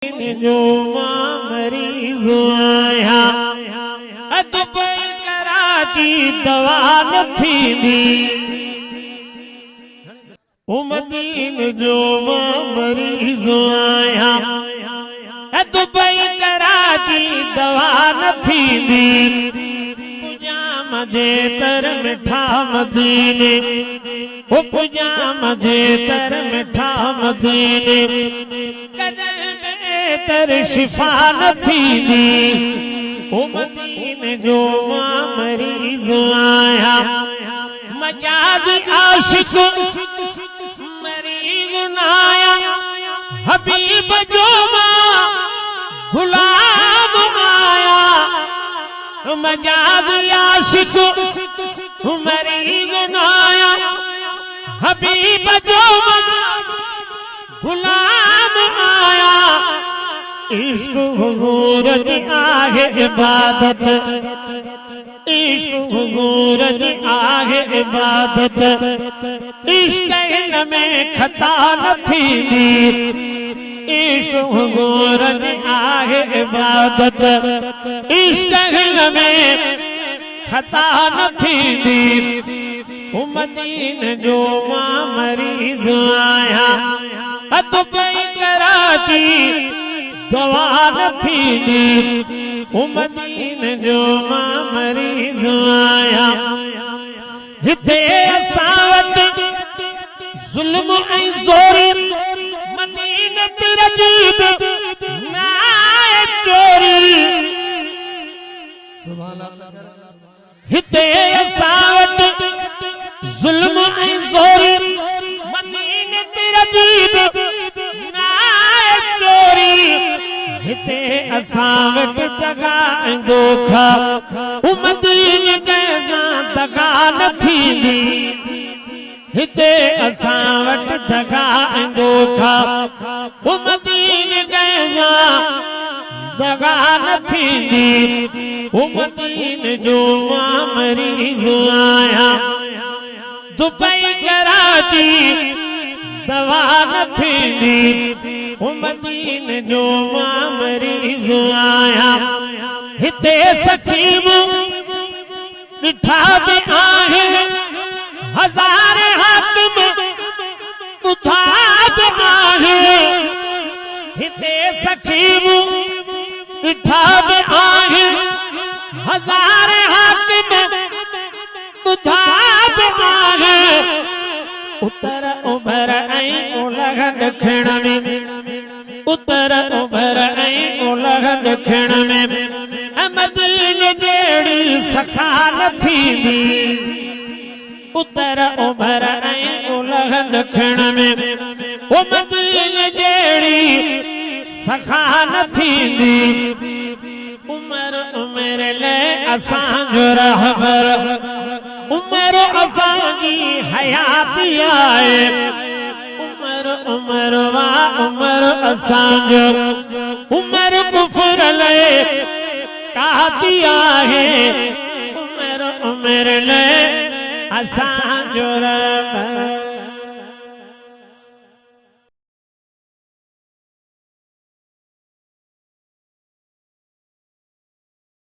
जो मां मरीज़ आया दुबई कराची दवा न थींदी उमदीन जो मां मरीज़ आया दुबई कराची दवा न थींदी पुजाम जे तर मिठा मदीने ओ पुजाम जे तर मिठा मदीने तर शिफा न थींदी उमदीन जो मां मरीज़ आया मजाज आशिक मरीज़ आया हबीब जो मां गुलाम आया मजाज आशिक मरीज़ आया हबीब जो मां गुलाम आया इश्क हुजूर दी आहे इबादत इश्क हुजूर दी आहे इबादत इश्क हिन में खता न थींदी इश्क हुजूर दी आहे इबादत इश्क हिन में खता न थींदी उमदीन जो मां मरीज़ आया दुबई कराची दवा न थींदी उमदीन जो मां मरीज़ आया हिते असां वटि ज़ुल्म ऐं ज़ोरी मदीनत रजीब नाए चोरी हिते असां वटि ज़ुल्म ऐं ज़ोरी मदीनत रजीब नाए चोरी हिते असां वटि दगा ऐं दोखा उमदीन कंहिंसां दगा न थींदी हिते असां वटि दगा ऐं दोखा उमदीन कंहिंसां दगा न थींदी उमदीन जो मां मरीज़ आया दुबई कराची दवा न थींदी उमदीन जो मां मरीज़ आया हिते सकीम ॾिठा बि आहिनि हज़ार हाकिम ॿुधा बि आहिनि हिते सकीम ॾिठा बि आहिनि हज़ार हाकिम ॿुधा बि आहिनि उत्तर उभर ऐं ओलह ॾखिण में उत्तर उभर ऐं ओलह ॾखिण में मदीन जहिड़ी सखा न थींदी उत्तर उभर ऐं ओलह ॾखिण में मदीन जहिड़ी सखा न थींदी उमर उमर लाइ असांजो रहबर उमर असांजी हयाती आहे उमर उमर वा उमर असांजो उमर कुफर लाइ काती आहे उमर उमर लाइ असांजो रहबर